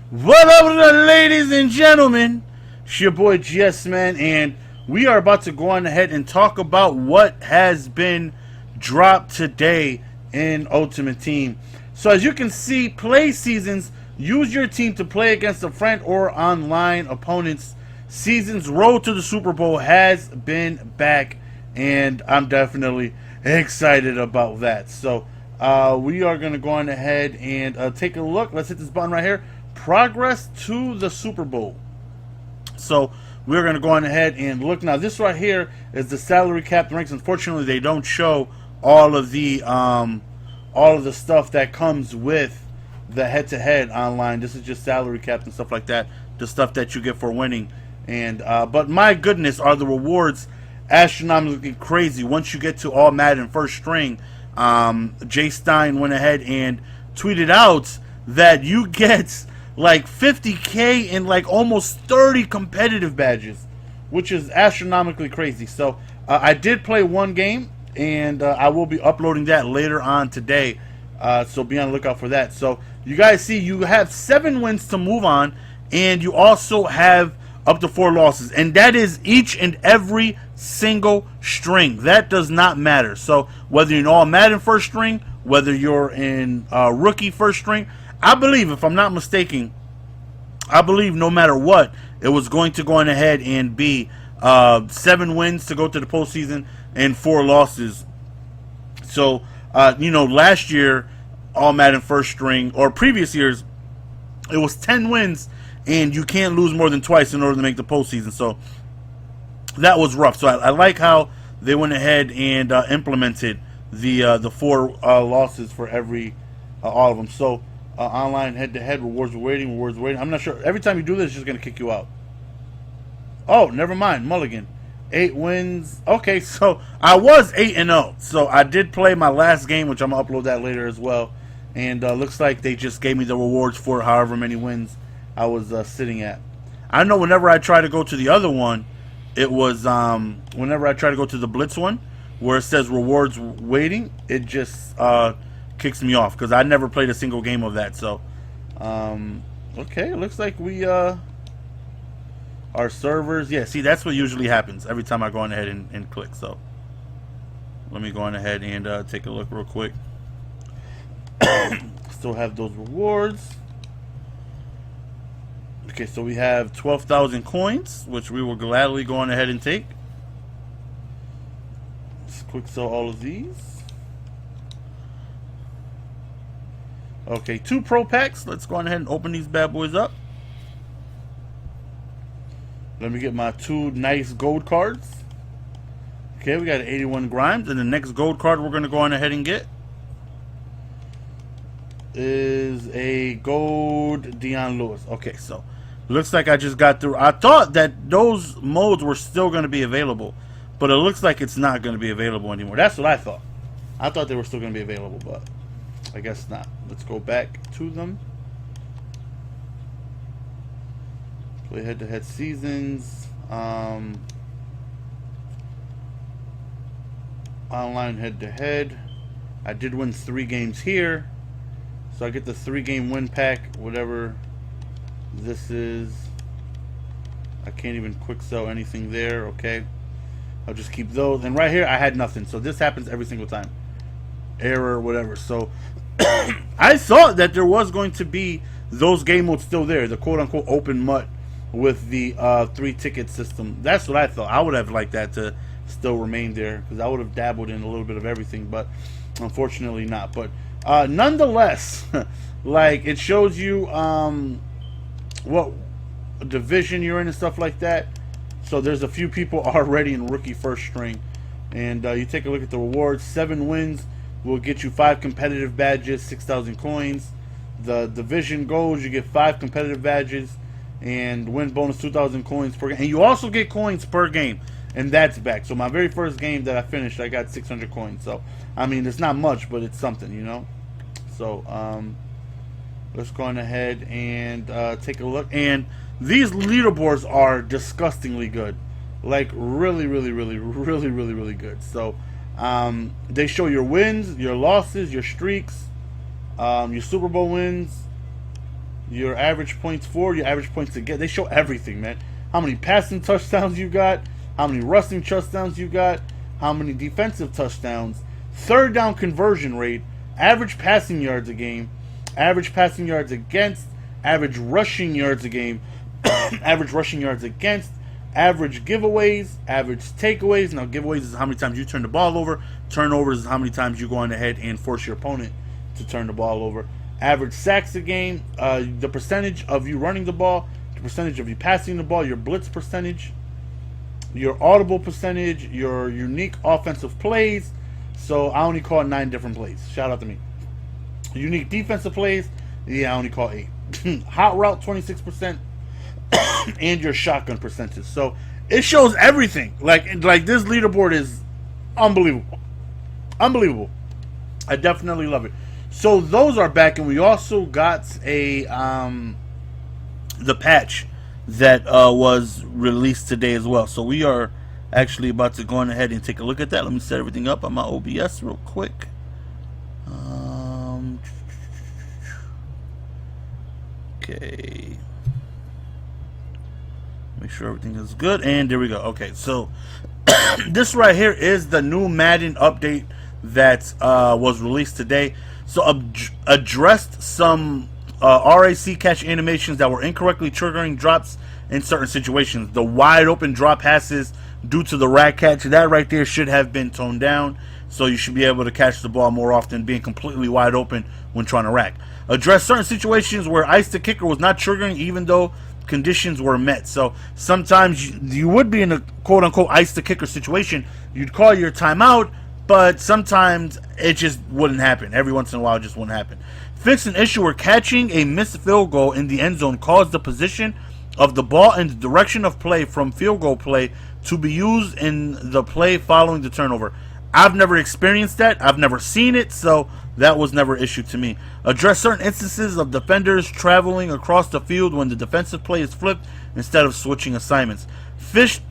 What up, ladies and gentlemen? It's your boy GS Man, and we are about to go on ahead and talk about what has been dropped today in Ultimate Team. So as you can see, play seasons. Use your team to play against a friend or online opponents. Seasons Road to the Super Bowl has been back, and I'm definitely excited about that. So we are going to go on ahead and take a look. Let's hit this button right here. Progress to the Super Bowl. So we're going to go on ahead and look. Now this right here is the salary cap ranks. Unfortunately, they don't show all of the stuff that comes with the head-to-head online. This is just salary cap and stuff like that, the stuff that you get for winning. And but my goodness, are the rewards astronomically crazy once you get to all Madden first string. Jay Stein went ahead and tweeted out that you get like 50K and like almost 30 competitive badges, which is astronomically crazy. So I did play one game, and I will be uploading that later on today. So be on the lookout for that. So you guys see, you have 7 wins to move on, and you also have up to 4 losses, and that is each and every single string. That does not matter. So whether you're in all Madden first string, whether you're in rookie first string, I believe, if I'm not mistaken, I believe no matter what, it was going to go on ahead and be 7 wins to go to the postseason and 4 losses. So, you know, last year, all Madden first string, or previous years, it was 10 wins, and you can't lose more than twice in order to make the postseason. So that was rough. So I like how they went ahead and implemented the 4 losses for every all of them. So online head-to-head, rewards waiting. I'm not sure. Every time you do this, it's just going to kick you out. Oh, never mind. Mulligan. 8 wins. Okay, so I was 8-0. So I did play my last game, which I'm going to upload that later as well. And looks like they just gave me the rewards for however many wins I was sitting at. I know whenever I try to go to the other one, it was whenever I try to go to the Blitz one, where it says rewards waiting, it just kicks me off because I never played a single game of that. So okay, it looks like we our servers, yeah, see, that's what usually happens every time I go on ahead and click. So let me go on ahead and take a look real quick. Still have those rewards. Okay, so we have 12,000 coins, which we will gladly go on ahead and take. Let's quick sell all of these. Okay, 2 pro packs. Let's go on ahead and open these bad boys up. Let me get my 2 nice gold cards. Okay, we got 81 Grimes, and the next gold card we're going to go on ahead and get is a gold Deion Lewis. Okay, so looks like I just got through. I thought that those modes were still going to be available, but it looks like it's not going to be available anymore. That's what I thought. I thought they were still going to be available, but I guess not. Let's go back to them. Play head-to-head seasons. Online head-to-head. I did win 3 games here. So I get the 3-game win pack, whatever this is. I can't even quick sell anything there. Okay, I'll just keep those. And right here, I had nothing. So this happens every single time. Error, whatever. So I thought that there was going to be those game modes still there, the quote-unquote open MUT with the 3-ticket system. That's what I thought. I would have liked that to still remain there, because I would have dabbled in a little bit of everything, but unfortunately not. But nonetheless, like, it shows you what division you're in and stuff like that. So there's a few people already in rookie first string, and you take a look at the rewards. 7 wins will get you 5 competitive badges, 6,000 coins. The division goals, you get 5 competitive badges, and win bonus 2,000 coins per game. And you also get coins per game, and that's back. So my very first game that I finished, I got 600 coins. So I mean, it's not much, but it's something, you know. So let's go on ahead and take a look. And these leaderboards are disgustingly good, like really good. So they show your wins, your losses, your streaks, your Super Bowl wins, your average points for, your average points to get. They show everything, man. How many passing touchdowns you got, how many rushing touchdowns you got, how many defensive touchdowns, third down conversion rate, average passing yards a game, average passing yards against, average rushing yards a game, average rushing yards against, average giveaways, average takeaways. Now, giveaways is how many times you turn the ball over. Turnovers is how many times you go on ahead and force your opponent to turn the ball over. Average sacks a game, the percentage of you running the ball, the percentage of you passing the ball, your blitz percentage, your audible percentage, your unique offensive plays. So I only call 9 different plays. Shout out to me. Unique defensive plays, yeah, I only call 8. Hot route, 26%, and your shotgun percentage. So it shows everything. Like this leaderboard is unbelievable. Unbelievable. I definitely love it. So those are back, and we also got a the patch that was released today as well. So we are actually about to go on ahead and take a look at that. Let me set everything up on my OBS real quick. Okay. Make sure everything is good, and there we go. Okay, so this right here is the new Madden update that was released today. So addressed some RAC catch animations that were incorrectly triggering drops in certain situations. The wide open drop passes due to the rack catch, that right there should have been toned down. So you should be able to catch the ball more often, being completely wide open when trying to rack. Address certain situations where ice the kicker was not triggering even though conditions were met. So sometimes you would be in a quote-unquote ice the kicker situation. You'd call your timeout, but sometimes it just wouldn't happen. Every once in a while it just wouldn't happen. Fix an issue where catching a missed field goal in the end zone caused the position of the ball and the direction of play from field goal play to be used in the play following the turnover. I've never experienced that. I've never seen it, so that was never an issue to me. Address certain instances of defenders traveling across the field when the defensive play is flipped instead of switching assignments. Fixed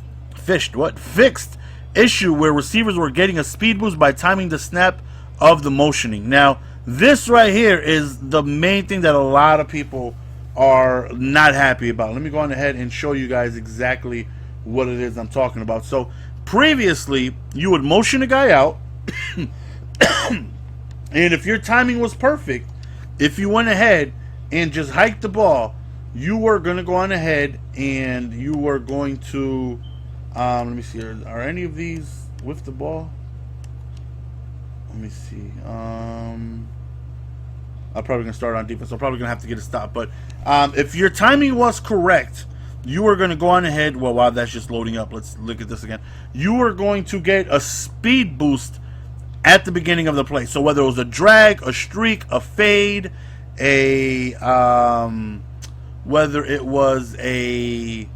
issue where receivers were getting a speed boost by timing the snap of the motioning. Now, this right here is the main thing that a lot of people are not happy about. Let me go on ahead and show you guys exactly what it is I'm talking about. So previously, you would motion a guy out, and if your timing was perfect, if you went ahead and just hiked the ball, you were going to go on ahead and you were going to, let me see, are any of these with the ball? Let me see. I'm probably going to start on defense. I'm probably going to have to get a stop. But if your timing was correct, you were going to go on ahead. Well, while that's just loading up, let's look at this again. You were going to get a speed boost at the beginning of the play. So whether it was a drag, a streak, a fade, whether it was a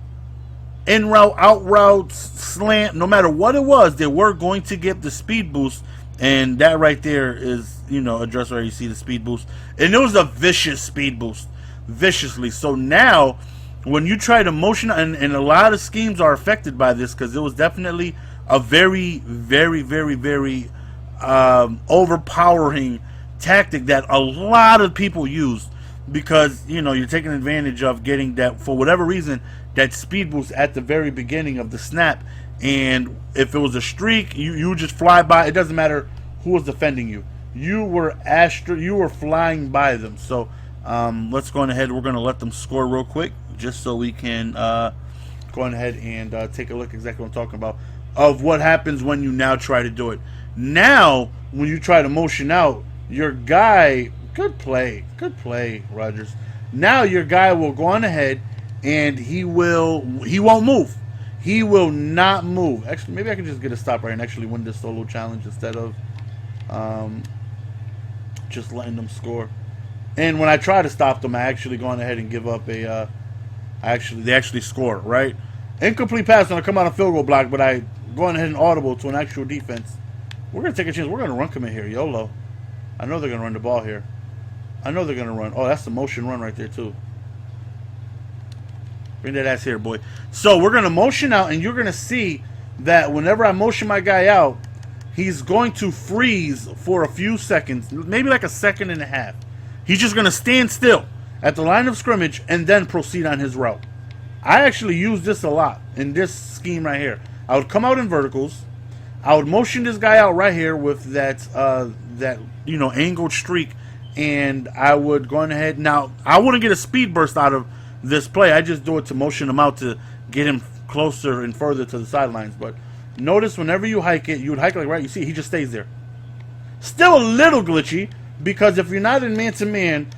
in route, out route, slant, no matter what it was, they were going to get the speed boost. And that right there is, address where you see the speed boost. And it was a vicious speed boost. Viciously. So now, when you try to motion, and a lot of schemes are affected by this, because it was definitely a very, very, very, very overpowering tactic that a lot of people used, because, you're taking advantage of getting that, for whatever reason, that speed boost at the very beginning of the snap. And if it was a streak, you just fly by. It doesn't matter who was defending you. You were flying by them. So let's go on ahead. We're going to let them score real quick, just so we can go on ahead and take a look exactly what I'm talking about, of what happens when you now try to do it. Now, when you try to motion out, your guy, good play, Rodgers. Now your guy will go on ahead and he won't move. He will not move. Actually, maybe I can just get a stop right and actually win this solo challenge instead of just letting them score. And when I try to stop them, I actually go on ahead and give up they actually score, right? Incomplete pass when I come out of field goal block, but I go on ahead and audible to an actual defense. We're going to take a chance. We're going to run commit here, YOLO. I know they're going to run the ball here. I know they're going to run. Oh, that's the motion run right there, too. Bring that ass here, boy. So we're going to motion out, and you're going to see that whenever I motion my guy out, he's going to freeze for a few seconds, maybe like a second and a half. He's just going to stand still. at the line of scrimmage and then proceed on his route. I actually use this a lot in this scheme right here. I would come out in verticals. I would motion this guy out right here with that angled streak, and I would go ahead. Now I wouldn't get a speed burst out of this play. I just do it to motion him out to get him closer and further to the sidelines. But notice whenever you hike it, you would hike like right. You see, he just stays there. Still a little glitchy because if you're not in man-to-man,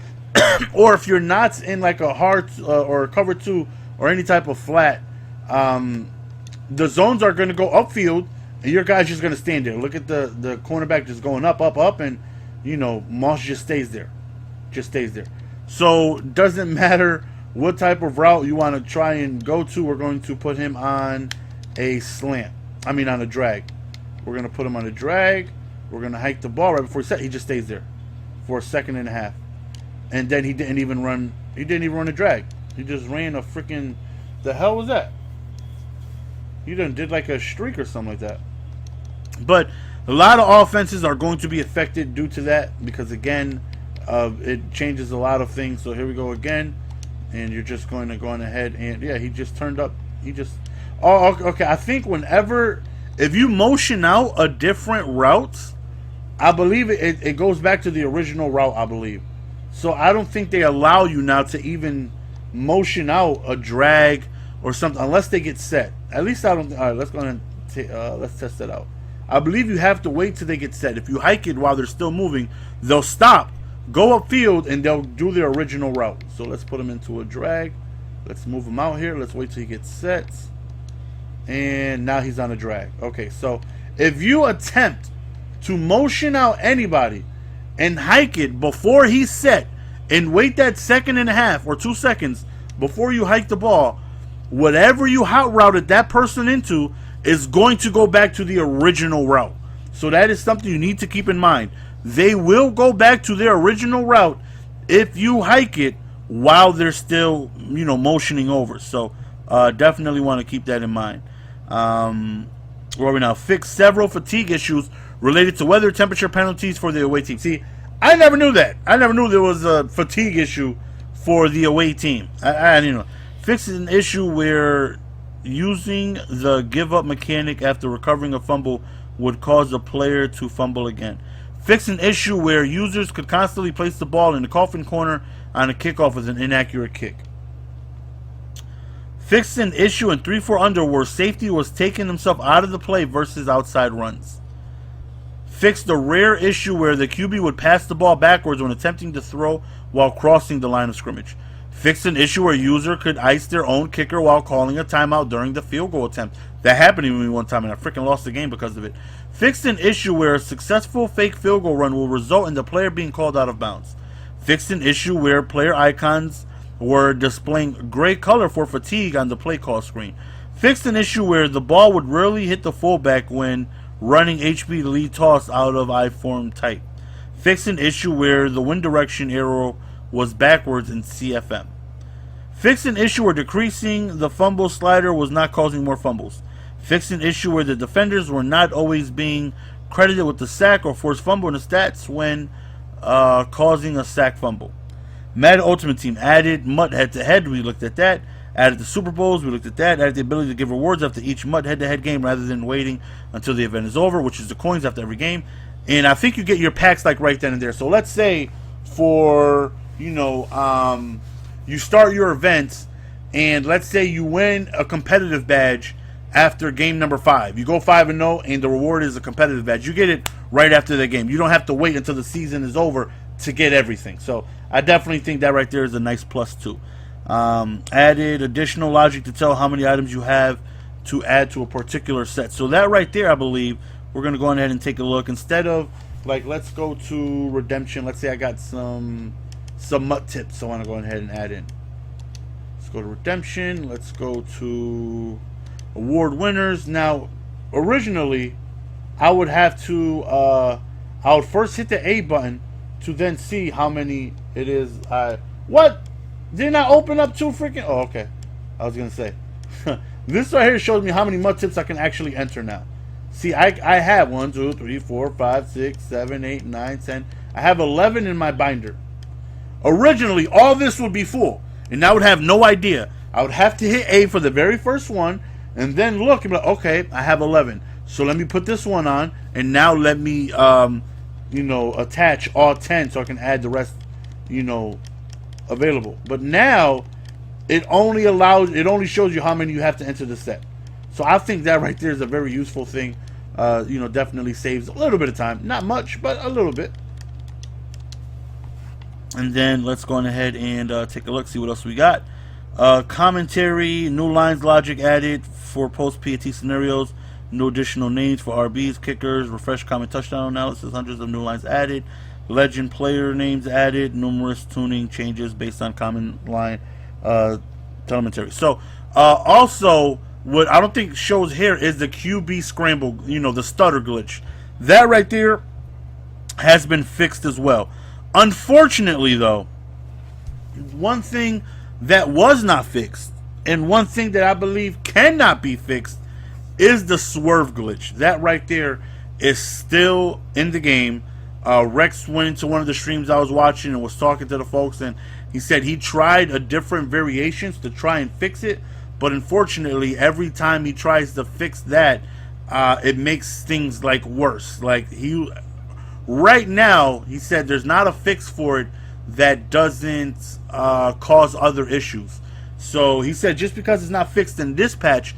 or if you're not in like a hard or cover 2 or any type of flat, the zones are going to go upfield, and your guy's just going to stand there. Look at the cornerback just going up, and Moss just stays there, So doesn't matter what type of route you want to try and go to. We're going to put him on a slant. On a drag. We're going to put him on a drag. We're going to hike the ball right before he set. He just stays there for a second and a half. And then he didn't even run a drag. He just ran a freaking... The hell was that? He did like a streak or something like that. But a lot of offenses are going to be affected due to that because, again, it changes a lot of things. So here we go again. And you're just going to go on ahead. And, yeah, he just turned up. He just... Oh, okay. I think if you motion out a different route, I believe it goes back to the original route, I believe. So I don't think they allow you now to even motion out a drag or something unless they get set. At least I don't. All right, let's go ahead and let's test that out. I believe you have to wait till they get set. If you hike it while they're still moving, they'll stop, go upfield, and they'll do their original route. So let's put them into a drag. Let's move him out here. Let's wait till he gets set. And now he's on a drag. Okay, so if you attempt to motion out anybody and hike it before he's set and wait that second and a half or 2 seconds before you hike the ball, whatever you hot routed that person into is going to go back to the original route. So that is something you need to keep in mind. They will go back to their original route if you hike it while they're still, motioning over. So definitely want to keep that in mind. Where are we now? Fix several fatigue issues related to weather temperature penalties for the away team. See, I never knew that. I never knew there was a fatigue issue for the away team. I didn't know. Fix an issue where using the give up mechanic after recovering a fumble would cause a player to fumble again. Fix an issue where users could constantly place the ball in the coffin corner on a kickoff with an inaccurate kick. Fix an issue in 3-4 under where safety was taking himself out of the play versus outside runs. Fix the rare issue where the QB would pass the ball backwards when attempting to throw while crossing the line of scrimmage. Fix an issue where a user could ice their own kicker while calling a timeout during the field goal attempt. That happened to me one time and I freaking lost the game because of it. Fix an issue where a successful fake field goal run will result in the player being called out of bounds. Fix an issue where player icons were displaying gray color for fatigue on the play call screen. Fixed an issue where the ball would rarely hit the fullback when running HB lead toss out of I-form type. Fixed an issue where the wind direction arrow was backwards in CFM. Fixed an issue where decreasing the fumble slider was not causing more fumbles. Fixed an issue where the defenders were not always being credited with the sack or forced fumble in the stats when causing a sack fumble. Madden Ultimate Team added MUT head-to-head. We looked at that. Added the SuperBowls. We looked at that. Added the ability to give rewards after each MUT head-to-head game rather than waiting until the event is over, which is the coins after every game. And I think you get your packs like right then and there. So let's say for, you start your events and let's say you win a competitive badge after game number 5. You go 5-0 and the reward is a competitive badge. You get it right after the game. You don't have to wait until the season is over to get everything. So I definitely think that right there is a nice plus too. Added additional logic to tell how many items you have to add to a particular set. So that right there, I believe, we're going to go ahead and take a look. Instead of, like, let's go to redemption. Let's say I got some MUT tips I want to go ahead and add in. Let's go to redemption. Let's go to award winners. Now, originally, I would have to, I would first hit the A button to then see how many it is. What? Didn't I open up 2 freaking? Oh, okay. I was going to say. This right here shows me how many MUT tips I can actually enter now. See, I have 1, 2, 3, 4, 5, 6, 7, 8, 9, 10. I have 11 in my binder. Originally, all this would be full, and I would have no idea. I would have to hit A for the very first one, and then look and be like, okay, I have 11. So let me put this one on, and now let me, attach all 10 so I can add the rest, available. But now, it only shows you how many you have to enter the set. So I think that right there is a very useful thing. Definitely saves a little bit of time. Not much, but a little bit. And then let's go on ahead and take a look, see what else we got. Commentary, new lines logic added for post-PAT scenarios, no additional names for RBs, kickers, refresh comment touchdown analysis, hundreds of new lines added, legend player names added, numerous tuning changes based on common line telemetry. So, also, what I don't think shows here is the QB scramble, the stutter glitch. That right there has been fixed as well. Unfortunately, though, one thing that was not fixed, and one thing that I believe cannot be fixed, is the swerve glitch. That right there is still in the game. Rex went into one of the streams I was watching and was talking to the folks, and he said he tried a different variations to try and fix it, but unfortunately, every time he tries to fix that, it makes things like worse. Like right now, he said there's not a fix for it that doesn't cause other issues. So he said just because it's not fixed in this patch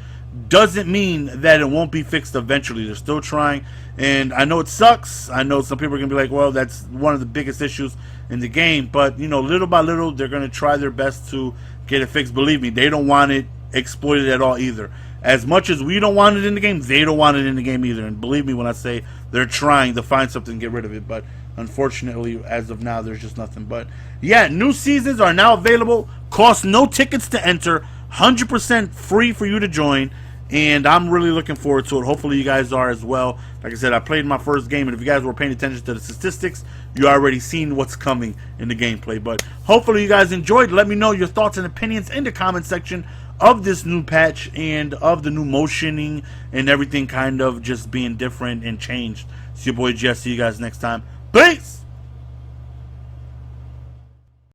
doesn't mean that it won't be fixed eventually. They're still trying, and I know it sucks. I know some people are going to be like, well, that's one of the biggest issues in the game, but little by little, they're going to try their best to get it fixed. Believe me, they don't want it exploited at all either. As much as we don't want it in the game, they don't want it in the game either. And believe me when I say they're trying to find something to get rid of it, but unfortunately, as of now, there's just nothing. But yeah, new seasons are now available. Cost no tickets to enter. 100% free for you to join. And I'm really looking forward to it. Hopefully you guys are as well. Like I said, I played my first game, and if you guys were paying attention to the statistics, you already seen what's coming in the gameplay. But hopefully you guys enjoyed. Let me know your thoughts and opinions in the comment section of this new patch and of the new motioning and everything kind of just being different and changed. It's your boy Jess. See you guys next time. Peace!